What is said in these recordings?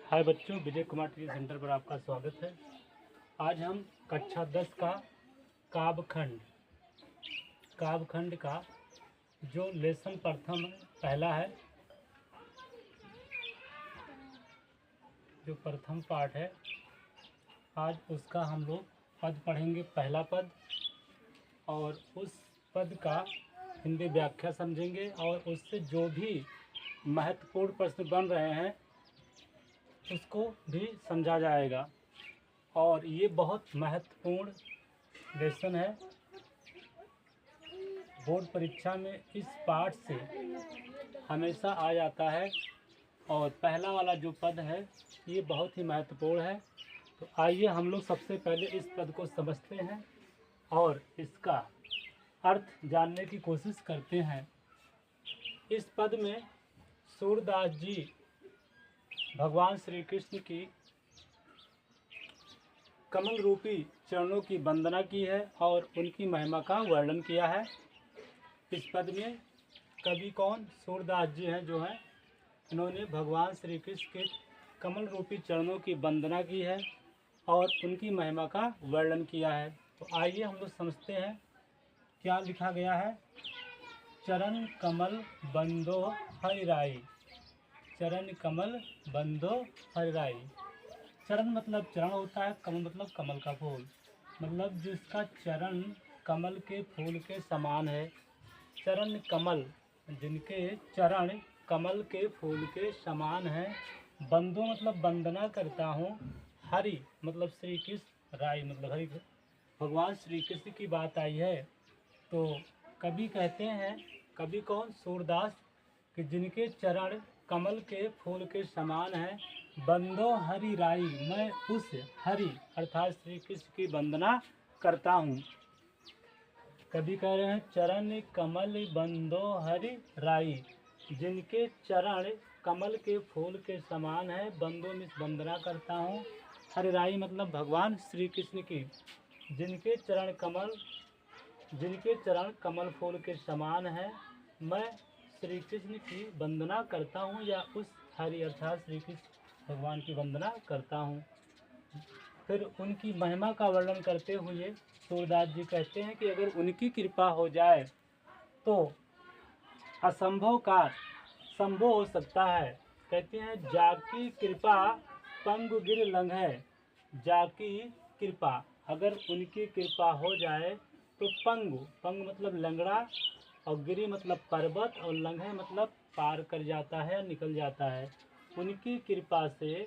हाय बच्चों, Vijay Kumar T centre पर आपका स्वागत है। आज हम कक्षा 10 का काव्यखंड का जो लेसन प्रथम पहला है, जो प्रथम पाठ है, आज उसका हम लोग पद पढ़ेंगे। पहला पद और उस पद का हिंदी व्याख्या समझेंगे और उससे जो भी महत्वपूर्ण प्रश्न बन रहे हैं उसको भी समझा जाएगा। और ये बहुत महत्वपूर्ण लेसन है। बोर्ड परीक्षा में इस पाठ से हमेशा आ जाता है और पहला वाला जो पद है ये बहुत ही महत्वपूर्ण है। तो आइए हम लोग सबसे पहले इस पद को समझते हैं और इसका अर्थ जानने की कोशिश करते हैं। इस पद में सूरदास जी भगवान श्री कृष्ण की कमल रूपी चरणों की वंदना की है और उनकी महिमा का वर्णन किया है। इस पद में कवि कौन? सूरदास जी हैं, जो हैं इन्होंने भगवान श्री कृष्ण के कमल रूपी चरणों की वंदना की है और उनकी महिमा का वर्णन किया है। तो आइए हम लोग समझते हैं क्या लिखा गया है। चरण कमल बंदो हरिराई, चरण कमल बंदो हरिराई। चरण मतलब चरण होता है, कमल मतलब कमल का फूल, मतलब जिसका चरण कमल के फूल के समान है। चरण कमल, जिनके चरण कमल के फूल के समान है। बंदो मतलब वंदना करता हूँ। हरि मतलब श्री कृष्ण, राई मतलब हरि, भगवान श्री कृष्ण की बात आई है। तो कवि कहते हैं, कवि कौन? सूरदास, कि जिनके चरण कमल के फूल के समान है। बंदो हरि राई, मैं उस हरि अर्थात श्री कृष्ण की वंदना करता हूँ। कवि कह रहे हैं चरण कमल बंदो हरि राई, जिनके चरण कमल के फूल के समान है। बंदो में वंदना करता हूँ। हरि राई मतलब भगवान श्री कृष्ण की, जिनके चरण कमल फूल के समान है। मैं श्री कृष्ण की वंदना करता हूँ या उस हरि अर्थात श्री कृष्ण भगवान की वंदना करता हूँ। फिर उनकी महिमा का वर्णन करते हुए सूरदास जी कहते हैं कि अगर उनकी कृपा हो जाए तो असंभव का संभव हो सकता है। कहते हैं जाकी कृपा पंगु गिर लंघे, जाकी कृपा, अगर उनकी कृपा हो जाए तो पंगु मतलब लंगड़ा, और गिरी मतलब पर्वत, और लंघे मतलब पार कर जाता है, निकल जाता है। उनकी कृपा से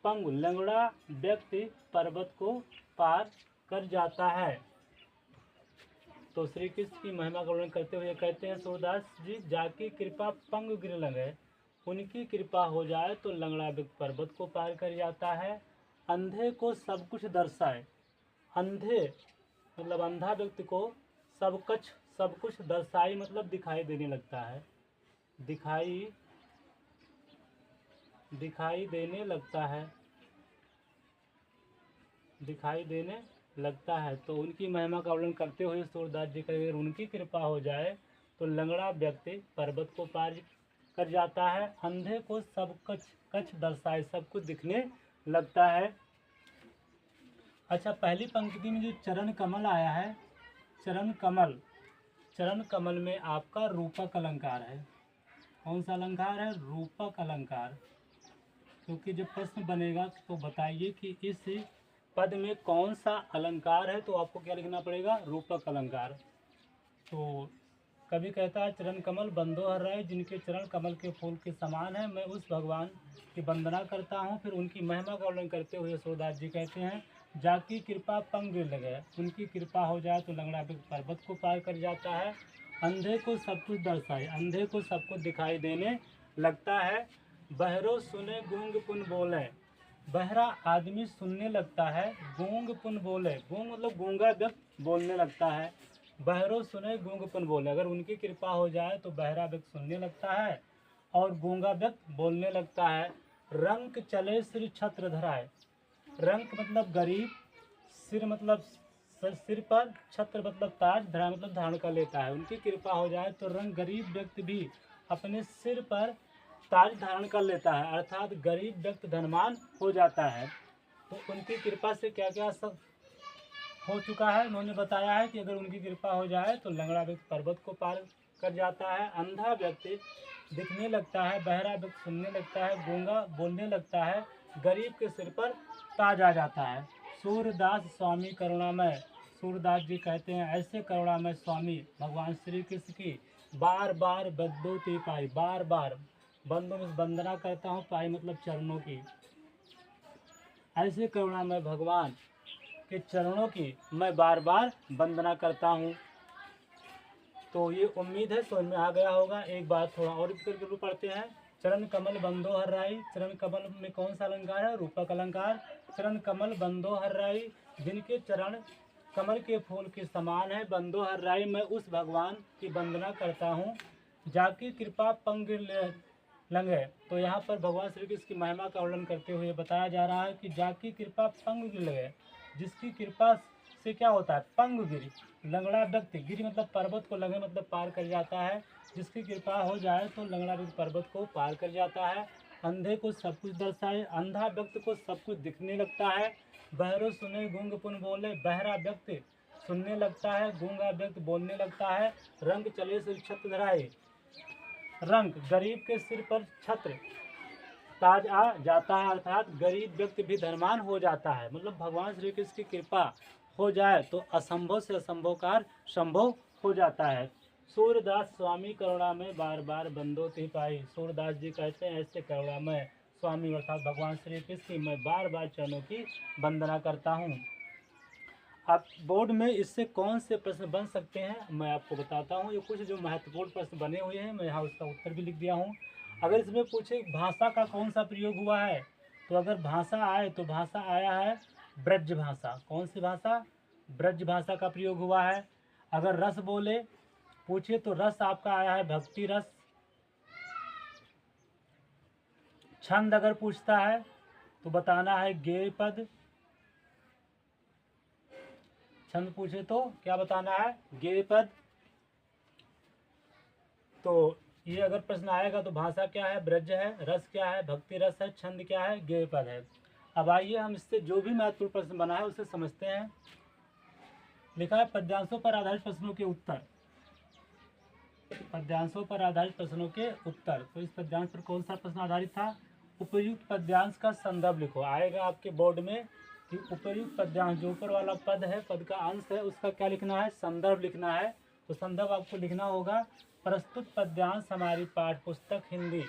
पंगु लंगड़ा व्यक्ति पर्वत को पार कर जाता है। तो श्री कृष्ण की महिमा का वर्णन करते हुए कहते हैं सूरदास जी, जाकी कृपा पंगु गिर लंघे, उनकी कृपा हो जाए तो लंगड़ा व्यक्ति पर्वत को पार कर जाता है। अंधे को सब कुछ दर्शाए, अंधे मतलब अंधा व्यक्ति को सब कुछ दर्शाई मतलब दिखाई देने लगता है, दिखाई देने लगता है। तो उनकी महिमा का वर्णन करते हुए सूरदास जी का अगर उनकी कृपा हो जाए तो लंगड़ा व्यक्ति पर्वत को पार कर जाता है। अंधे को सब कुछ दर्शाए, सब कुछ दिखने लगता है। अच्छा, पहली पंक्ति में जो चरण कमल आया है, चरण कमल में आपका रूपक अलंकार है। कौन सा अलंकार है? रूपक अलंकार। क्योंकि जब प्रश्न बनेगा तो बताइए कि इस पद में कौन सा अलंकार है, तो आपको क्या लिखना पड़ेगा? रूपक अलंकार। तो कवि कहता है चरण कमल बंदो हर राय, जिनके चरण कमल के फूल के समान है, मैं उस भगवान की वंदना करता हूँ। फिर उनकी महिमा का वर्णन करते हुए सूरदास जी कहते हैं जाकी कृपा पंग गिर लगे, उनकी कृपा हो जाए तो लंगड़ा व्यक्ति पर्वत को पार कर जाता है। अंधे को सब कुछ दर्शाए, अंधे को सब कुछ दिखाई देने लगता है। बहरो सुने गूंग पुन बोले, बहरा आदमी सुनने लगता है, गूंग पुन बोले, गूंग मतलब गूंगा व्यक्ति बोलने लगता है। बहरो सुने गूंगपन बोले, अगर उनकी कृपा हो जाए तो बहरा व्यक्ति सुनने लगता है और गूंगा व्यक्ति बोलने लगता है। रंक चले सिर छत्र धराए, रंक मतलब गरीब, सिर मतलब सिर पर, छत्र मतलब ताज, धरा मतलब धारण कर लेता है। उनकी कृपा हो जाए तो रंक गरीब व्यक्ति भी अपने सिर पर ताज धारण कर लेता है, अर्थात गरीब व्यक्ति धनवान हो जाता है। तो उनकी कृपा से क्या क्या सब हो चुका है, उन्होंने बताया है कि अगर उनकी कृपा हो जाए तो लंगड़ा व्यक्ति पर्वत को पार कर जाता है, अंधा व्यक्ति दिखने लगता है, बहरा व्यक्ति सुनने लगता है, गूंगा बोलने लगता है, गरीब के सिर पर ताज आ जाता है। सूरदास स्वामी करुणामय, सूरदास जी कहते हैं ऐसे करुणामय स्वामी भगवान श्री कृष्ण की बार बार बंदोती पाई, बार बार बंदों में वंदना करता हूँ, पाई मतलब चरणों की, ऐसे करुणामय भगवान के चरणों की मैं बार बार वंदना करता हूँ। तो ये उम्मीद है समझ में आ गया होगा। एक बार थोड़ा और करके पढ़ते हैं। चरण कमल बंदो हर राई, चरण कमल में कौन सा अलंकार है? रूपक अलंकार। चरण कमल बंदो हर राई, जिनके चरण कमल के फूल के समान है, बंदो हर राई, मैं उस भगवान की वंदना करता हूँ। जाकी कृपा पंग लंगे, तो यहाँ पर भगवान श्री कृष्ण की महिमा का वर्णन करते हुए बताया जा रहा है कि जाकी कृपा पंग लगे, जिसकी कृपा से क्या होता है? पंग गिरी, लंगड़ा व्यक्ति, गिरी मतलब पर्वत को लगे मतलब पार कर जाता है। जिसकी कृपा हो जाए तो लंगड़ा व्यक्ति पर्वत को पार कर जाता है। अंधे को सब कुछ दर्शाए, अंधा व्यक्ति को सब कुछ दिखने लगता है। बहरो सुने गूंग पुन बोले, बहरा व्यक्ति सुनने लगता है, गूंगा व्यक्ति बोलने लगता है। रंग चले सिर छत्र धराए, रंग गरीब के सिर पर छत्र ताज आ जाता है, अर्थात गरीब व्यक्ति भी धनवान हो जाता है। मतलब भगवान श्री कृष्ण की कृपा हो जाए तो असंभव से असंभव कार्य संभव हो जाता है। सूरदास स्वामी करुणा में बार बार बंदोती पाई, सूरदास जी कहते हैं ऐसे करुणा में स्वामी अर्थात भगवान श्री कृष्ण की मैं बार बार चरणों की वंदना करता हूँ। अब बोर्ड में इससे कौन से प्रश्न बन सकते हैं मैं आपको बताता हूँ। ये कुछ जो महत्वपूर्ण प्रश्न बने हुए हैं, मैं यहाँ उसका उत्तर भी लिख दिया हूँ। अगर इसमें पूछे भाषा का कौन सा प्रयोग हुआ है, तो अगर भाषा आए तो भाषा आया है ब्रज भाषा। कौन सी भाषा? ब्रज भाषा का प्रयोग हुआ है। अगर रस बोले पूछे तो रस आपका आया है भक्ति रस। छंद अगर पूछता है तो बताना है गेय पद। छंद पूछे तो क्या बताना है? गेय पद। तो ये अगर प्रश्न आएगा तो भाषा क्या है? ब्रज है। रस क्या है? भक्ति रस है। छंद क्या है? गेय पद है। अब आइए हम इससे जो भी महत्वपूर्ण प्रश्न बना है उसे समझते हैं। लिखा है पद्यांशों पर आधारित प्रश्नों के उत्तर, पद्यांशों पर आधारित प्रश्नों के उत्तर। तो इस पद्यांश पर कौन सा प्रश्न आधारित था? उपयुक्त पद्यांश का संदर्भ लिखो। आएगा आपके बोर्ड में कि उपयुक्त पद्यांश, जो ऊपर वाला पद है, पद का अंश है, उसका क्या लिखना है? संदर्भ लिखना है। तो संदर्भ आपको लिखना होगा प्रस्तुत पद्यांश हमारी पाठ्य पुस्तक हिंदी।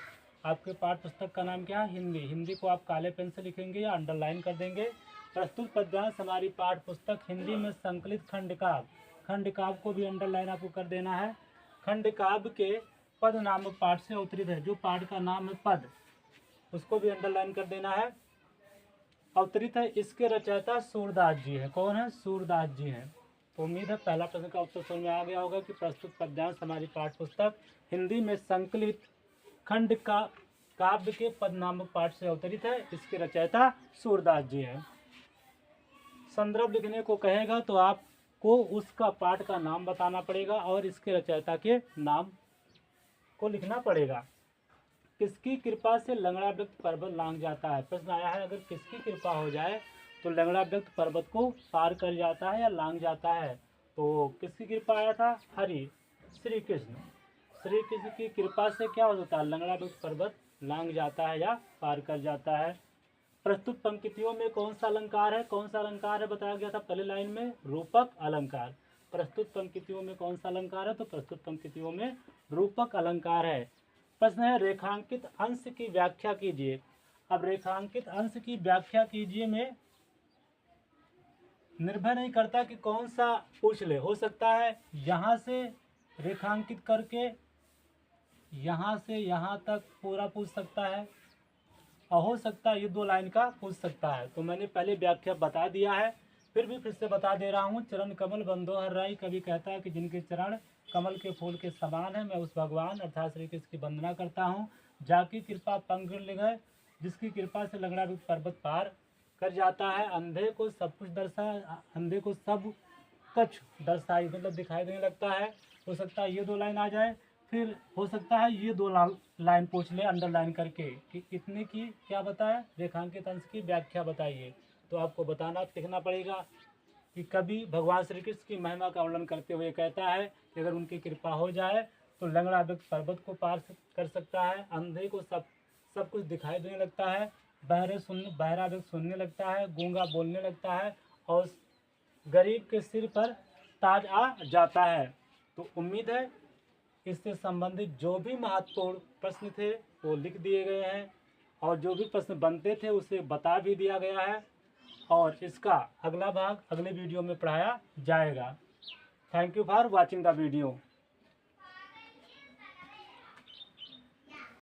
आपके पाठ्य पुस्तक का नाम क्या है? हिंदी। हिंदी को आप काले पेन से लिखेंगे या अंडरलाइन कर देंगे। प्रस्तुत पद्यांश हमारी पाठ्य पुस्तक हिंदी में संकलित खंड काव्य, खंड काव्य को भी अंडरलाइन आपको कर देना है। खंड काव्य के पद नामक पाठ से अवतरित है, जो पाठ का नाम है पद, उसको भी अंडरलाइन कर देना है। अवतरित है, इसके रचयिता सूरदास जी हैं। कौन है? सूरदास जी हैं। तो उम्मीद है पहला प्रश्न का उत्तर समझ में आ गया होगा कि प्रस्तुत पद्यांश हमारी पाठ्य पुस्तक हिंदी में संकलित खंड का काव्य के पद नामक पाठ से अवतरित है, इसके रचयिता सूरदास जी हैं। संदर्भ लिखने को कहेगा तो आपको उसका पाठ का नाम बताना पड़ेगा और इसके रचयिता के नाम को लिखना पड़ेगा। किसकी कृपा से लंगड़ा व्यक्ति पर्वत लांघ जाता है? प्रश्न आया है अगर किसकी कृपा हो जाए तो लंगड़ा व्यक्ति पर्वत को पार कर जाता है या लांघ जाता है। तो किसकी कृपा आया था? हरि श्री कृष्ण। श्री कृष्ण की कृपा से क्या हो जाता है? लंगड़ा व्यक्ति पर्वत लांघ जाता है या पार कर जाता है। प्रस्तुत पंक्तियों में कौन सा अलंकार है? कौन सा अलंकार है बताया गया था पहले लाइन में? रूपक अलंकार। प्रस्तुत पंक्तियों में कौन सा अलंकार है? तो प्रस्तुत पंक्तियों में रूपक अलंकार है। प्रश्न है रेखांकित अंश की व्याख्या कीजिए। अब रेखांकित अंश की व्याख्या कीजिए में निर्भर नहीं करता कि कौन सा पूछ ले, हो सकता है यहाँ से रेखांकित करके यहाँ से यहाँ तक पूरा पूछ सकता है, और हो सकता है ये 2 लाइन का पूछ सकता है। तो मैंने पहले व्याख्या बता दिया है, फिर से बता दे रहा हूँ। चरण कमल बंदो हर राई, कवि कहता है कि जिनके चरण कमल के फूल के समान है, मैं उस भगवान अर्थात श्री कृष्ण की वंदना करता हूँ। जाकी कृपा पंग गए, जिसकी कृपा से लंगड़ा भी पर्वत पार कर जाता है। अंधे को सब कुछ अंधे को सब कुछ दर्शाई मतलब दिखाई देने लगता है। हो सकता है ये 2 लाइन आ जाए, फिर हो सकता है ये 2 लाइन पूछ ले अंडरलाइन करके कि इतने की क्या बताया, रेखांकित अंश की व्याख्या बताइए। तो आपको बताना लिखना पड़ेगा कि कभी भगवान श्री कृष्ण की महिमा का वर्णन करते हुए कहता है कि अगर उनकी कृपा हो जाए तो लंगड़ा व्यक्ति पर्वत को पार कर सकता है, अंधे को सब कुछ दिखाई देने लगता है, बहरा व्यक्ति सुनने लगता है, गूंगा बोलने लगता है और गरीब के सिर पर ताज आ जाता है। तो उम्मीद है इससे संबंधित जो भी महत्वपूर्ण प्रश्न थे वो लिख दिए गए हैं और जो भी प्रश्न बनते थे उसे बता भी दिया गया है और इसका अगला भाग अगले वीडियो में पढ़ाया जाएगा। Thank you for watching the video.